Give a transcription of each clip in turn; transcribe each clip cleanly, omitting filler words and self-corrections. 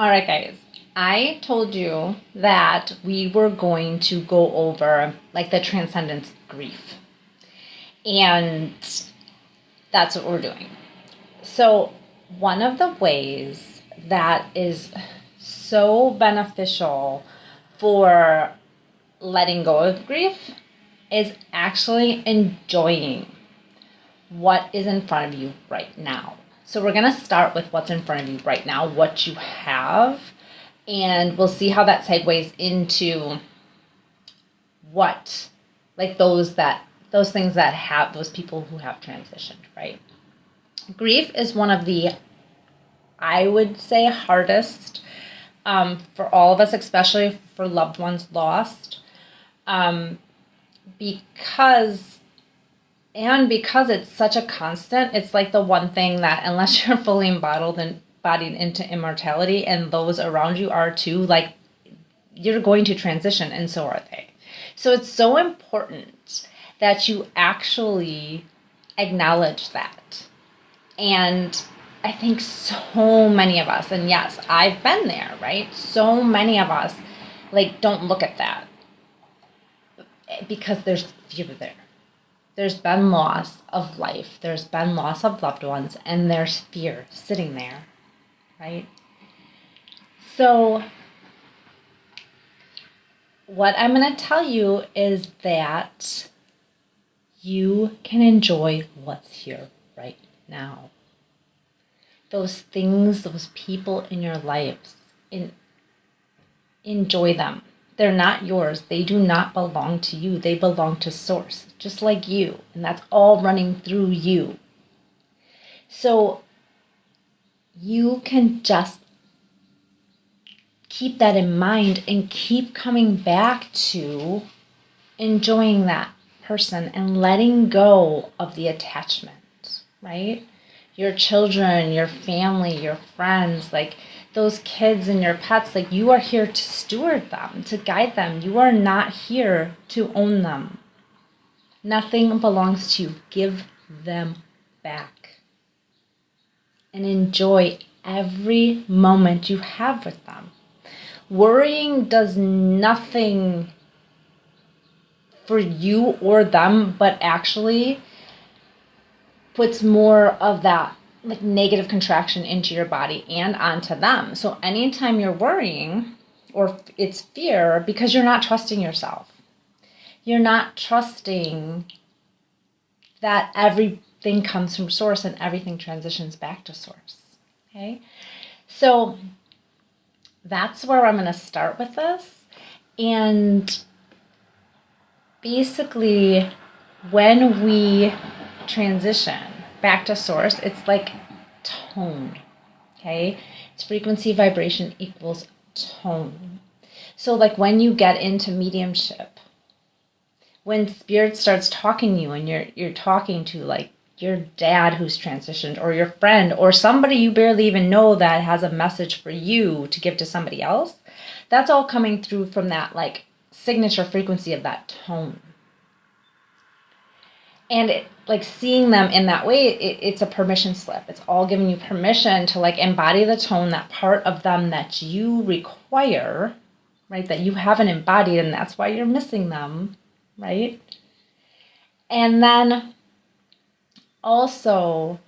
All right, guys. I told you that we were going to go over like the transcendence of grief. And that's what we're doing. So, one of the ways that is so beneficial for letting go of grief is actually enjoying what is in front of you right now. So we're going to start with what's in front of you right now, what you have, and we'll see how that segues into what, like those things that have, those people who have transitioned, right? Grief is one of the, I would say, hardest for all of us, especially for loved ones lost, because it's such a constant. It's like the one thing that, unless you're fully embodied into immortality, and those around you are too, like, you're going to transition, and so are they. So it's so important that you actually acknowledge that. And I think so many of us, and yes, I've been there, right? So many of us, like, don't look at that because there's fear there. There's been loss of life, there's been loss of loved ones, and there's fear sitting there, right? So what I'm going to tell you is that you can enjoy what's here right now. Those things, those people in your lives, enjoy them. They're not yours. They do not belong to you. They belong to Source, just like you. And that's all running through you. So you can just keep that in mind and keep coming back to enjoying that person and letting go of the attachment, right? Your children, your family, your friends, like those kids and your pets, like, you are here to steward them, to guide them. You are not here to own them. Nothing belongs to you. Give them back. And enjoy every moment you have with them. Worrying does nothing for you or them, but actually puts more of that, like, negative contraction into your body and onto them. So anytime you're worrying, or it's fear, because you're not trusting yourself. You're not trusting that everything comes from Source and everything transitions back to Source. Okay? So that's where I'm going to start with this. And basically, when we transition back to Source, it's like tone, okay? It's frequency, vibration equals tone. So like when you get into mediumship, when Spirit starts talking to you and you're talking to, like, your dad who's transitioned, or your friend, or somebody you barely even know that has a message for you to give to somebody else, that's all coming through from that, like, signature frequency of that tone. And like, seeing them in that way, it's a permission slip. It's all giving you permission to, like, embody the tone, that part of them that you require, right? That you haven't embodied, and that's why you're missing them, right? And then also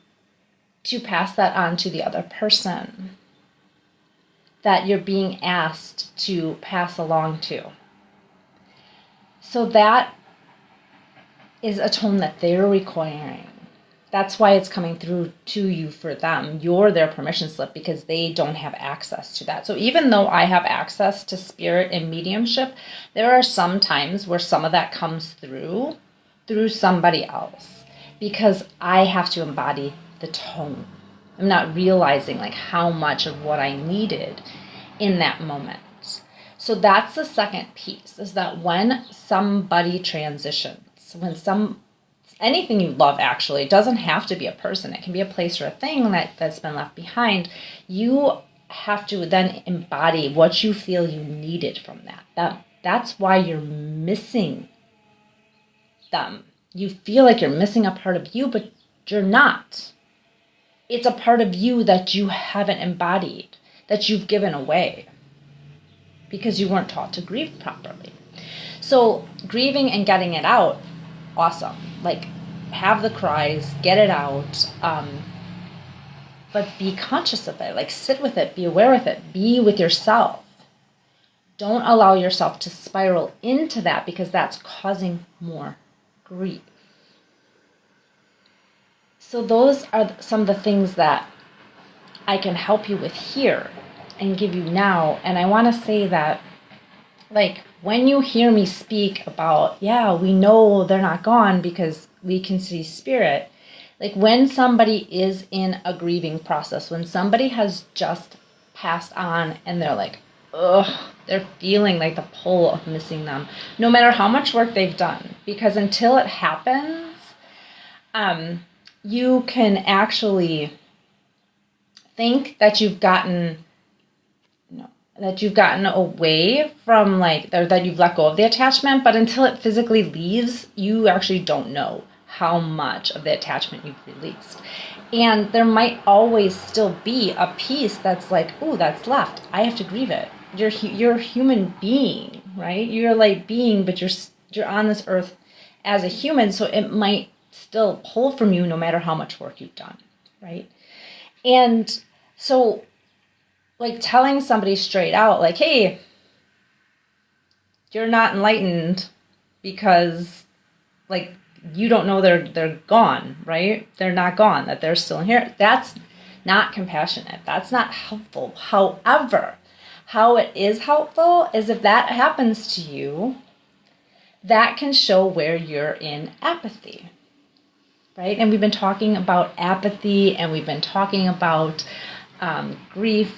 to pass that on to the other person that you're being asked to pass along to. So that is a tone that they're requiring. That's why it's coming through to you for them. You're their permission slip because they don't have access to that. So even though I have access to spirit and mediumship, there are some times where some of that comes through somebody else, because I have to embody the tone. I'm not realizing, like, how much of what I needed in that moment. So that's the second piece, is that when somebody transitions, when anything you love, actually, it doesn't have to be a person, it can be a place or a thing that's been left behind, you have to then embody what you feel you needed from that's why you're missing them. You feel like you're missing a part of you, but you're not. It's a part of you that you haven't embodied, that you've given away because you weren't taught to grieve properly. So grieving and getting it out, awesome. Like, have the cries, get it out, but be conscious of it. Like, sit with it, be aware with it, be with yourself. Don't allow yourself to spiral into that, because that's causing more grief. So those are some of the things that I can help you with here and give you now. And I want to say that, like, when you hear me speak about, yeah, we know they're not gone because we can see spirit. Like, when somebody is in a grieving process, when somebody has just passed on and they're like, ugh, they're feeling like the pull of missing them, no matter how much work they've done, because until it happens, you can actually think that you've gotten away from, like, that you've let go of the attachment, but until it physically leaves, you actually don't know how much of the attachment you've released. And there might always still be a piece that's like, ooh, that's left. I have to grieve it. You're a human being, right? You're a light being, but you're on this earth as a human, so it might still pull from you no matter how much work you've done, right? And so, like, telling somebody straight out, like, hey, you're not enlightened because, like, you don't know they're gone, right? They're not gone, that they're still here. That's not compassionate. That's not helpful. However, how it is helpful is if that happens to you, that can show where you're in apathy, right? And we've been talking about apathy, and we've been talking about grief.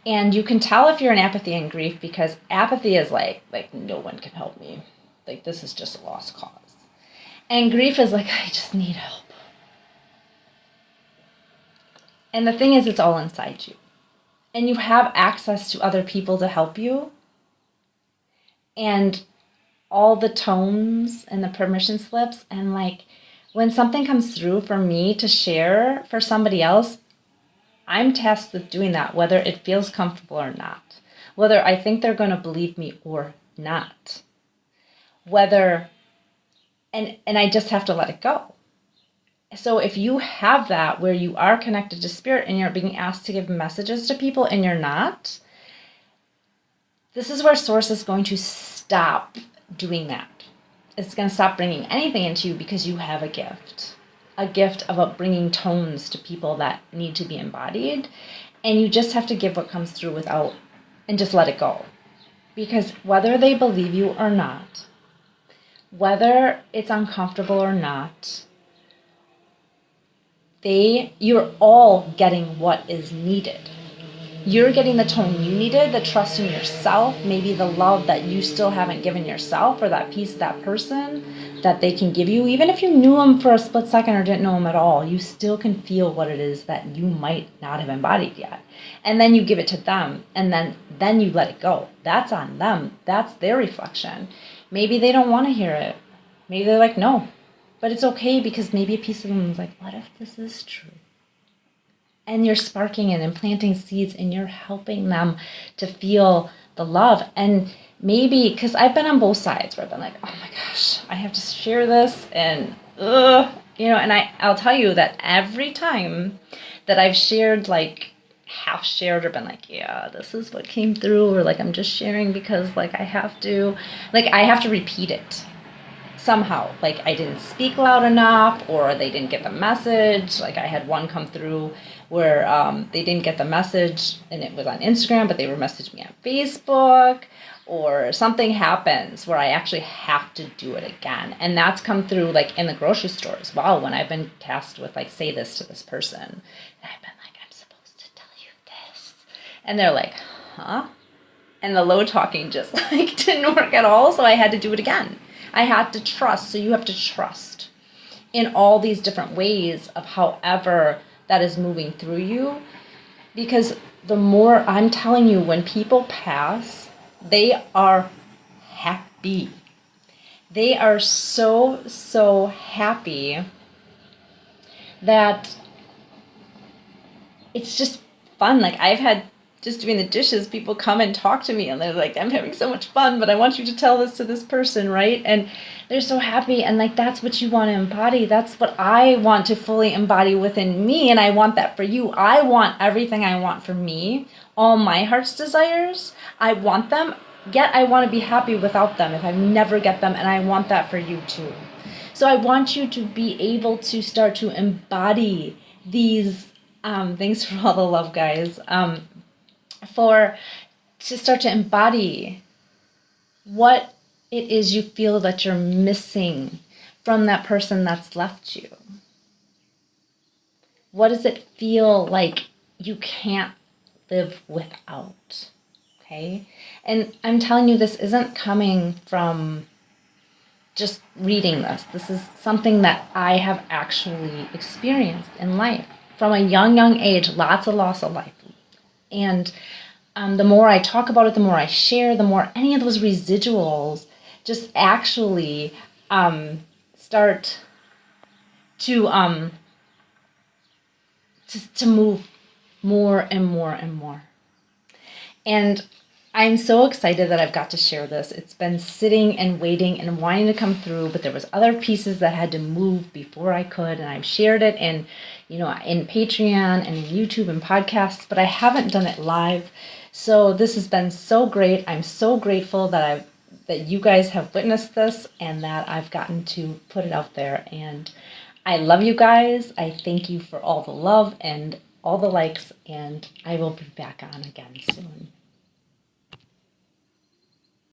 And you can tell if you're in apathy and grief, because apathy is like no one can help me. Like, this is just a lost cause. And grief is like, I just need help. And the thing is, it's all inside you. And you have access to other people to help you. And all the tones and the permission slips. And, like, when something comes through for me to share for somebody else, I'm tasked with doing that, whether it feels comfortable or not. Whether I think they're going to believe me or not. And I just have to let it go. So if you have that where you are connected to spirit and you're being asked to give messages to people and you're not, this is where Source is going to stop doing that. It's going to stop bringing anything into you, because you have a gift of bringing tones to people that need to be embodied. And you just have to give what comes through and just let it go. Because whether they believe you or not, whether it's uncomfortable or not, you're all getting what is needed. You're getting the tone you needed, the trust in yourself, maybe the love that you still haven't given yourself, or that piece of that person that they can give you. Even if you knew them for a split second or didn't know them at all, you still can feel what it is that you might not have embodied yet. And then you give it to them, and then you let it go. That's on them. That's their reflection. Maybe they don't want to hear it. Maybe they're like, no. But it's okay, because maybe a piece of them is like, what if this is true? And you're sparking it and planting seeds, and you're helping them to feel the love. And maybe, because I've been on both sides, where I've been like, oh my gosh, I have to share this, and and I'll tell you that every time that I've shared, like, half shared, or been like, yeah, this is what came through, or like, I'm just sharing because, like, I have to repeat it somehow. Like, I didn't speak loud enough, or they didn't get the message. Like, I had one come through where they didn't get the message, and it was on Instagram, but they were messaging me on Facebook, or something happens where I actually have to do it again. And that's come through, like, in the grocery store as well, when I've been tasked with, like, say this to this person. And I've been like, I'm supposed to tell you this. And they're like, huh? And the low talking just, like, didn't work at all, so I had to do it again. I had to trust. So you have to trust in all these different ways of however that is moving through you. Because the more, I'm telling you, when people pass, they are happy. They are so, so happy that it's just fun. Like, I've had just doing the dishes, people come and talk to me and they're like, I'm having so much fun, but I want you to tell this to this person, right? And they're so happy, and like that's what you want to embody. That's what I want to fully embody within me, and I want that for you. I want everything I want for me, all my heart's desires. I want them, yet I want to be happy without them if I never get them, and I want that for you too. So I want you to be able to start to embody these thanks for all the love, guys. To start to embody what it is you feel that you're missing from that person that's left you. What does it feel like you can't live without? Okay? And I'm telling you, this isn't coming from just reading this. This is something that I have actually experienced in life. From a young age, lots of loss of life. And the more I talk about it, the more I share, the more any of those residuals just actually start to move more and more and more. And I'm so excited that I've got to share this. It's been sitting and waiting and wanting to come through, but there was other pieces that had to move before I could, and I've shared it in Patreon and in YouTube and podcasts, but I haven't done it live. So this has been so great. I'm so grateful that you guys have witnessed this and that I've gotten to put it out there. And I love you guys. I thank you for all the love and all the likes, and I will be back on again soon.